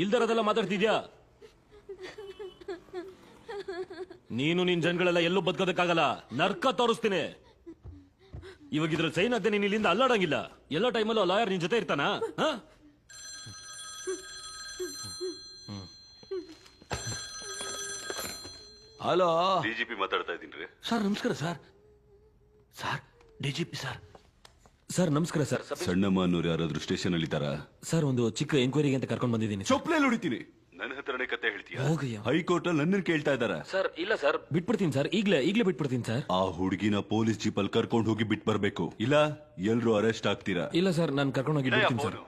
ಇಲ್ದರದೆಲ್ಲ ಮಾತಾಡ್ತಿದ್ಯಾ? ನೀನು ನಿನ್ ಜನಗಳೆಲ್ಲ ಎಲ್ಲೂ ಬದುಕೋದಕ್ಕಾಗಲ್ಲ, ನರ್ಕ ತೋರಿಸ್ತೀನಿ. ಇವಾಗ ಇದ್ರಲ್ಲಿ ಸೈನ್ ಆಗದೆ ನೀನ್ ಇಲ್ಲಿಂದ ಅಲ್ಲಾಡಂಗಿಲ್ಲ. ಎಲ್ಲ ಟೈಮಲ್ಲೂ ಲಾಯರ್ ನಿನ್ ಜೊತೆ ಇರ್ತಾನ? ಹಲೋ, ಡಿಜಿಪಿ ಮಾತಾಡ್ತಾ ಇದ್ದೀನಿ. ಸರ್ ನಮಸ್ಕಾರ. Sir DGP sir. ಸರ್ ನಮಸ್ಕಾರ ಸರ್. ಸಣ್ಣಮ್ಮ ಅನ್ನೋರು ಯಾರಾದ್ರೂ ಸ್ಟೇಷನ್ ಅಲ್ಲಿ ಇದ್ದಾರಾ? ಸರ್ ಒಂದು ಚಿಕ್ಕ ಎಂಕ್ವೈರಿಗೆ ಅಂತ ಕರ್ಕೊಂಡ್ ಬಂದಿದ್ದೀನಿ. ಚೊಪ್ಲೇಲಿ ಹೊಡಿತೀನಿ. ನನ್ನ ಹತ್ರನೇ ಕತೆ ಹೇಳ್ತೀಯ? ಹೋಗಯ್ಯ. ಹೈಕೋರ್ಟ್ ಅಲ್ಲಿ ನನ್ನ ಕೇಳ್ತಾ ಇದಾರೆ. ಸರ್ ಇಲ್ಲ ಸರ್, ಬಿಟ್ಬಿಡ್ತೀನಿ ಸರ್, ಈಗ್ಲೇ ಬಿಟ್ಬಿಡ್ತೀನಿ ಸರ್. ಆ ಹುಡುಗಿನ ಪೊಲೀಸ್ ಜೀಪ್ ಅಲ್ಲಿ ಕರ್ಕೊಂಡು ಹೋಗಿ ಬಿಟ್ ಬರ್ಬೇಕು, ಇಲ್ಲ ಎಲ್ರು ಅರೆಸ್ಟ್ ಆಗ್ತೀರಾ. ಇಲ್ಲ ಸರ್, ನಾನು ಕರ್ಕೊಂಡು ಹೋಗಿ ಬಿಡ್ತೀನಿ ಸರ್.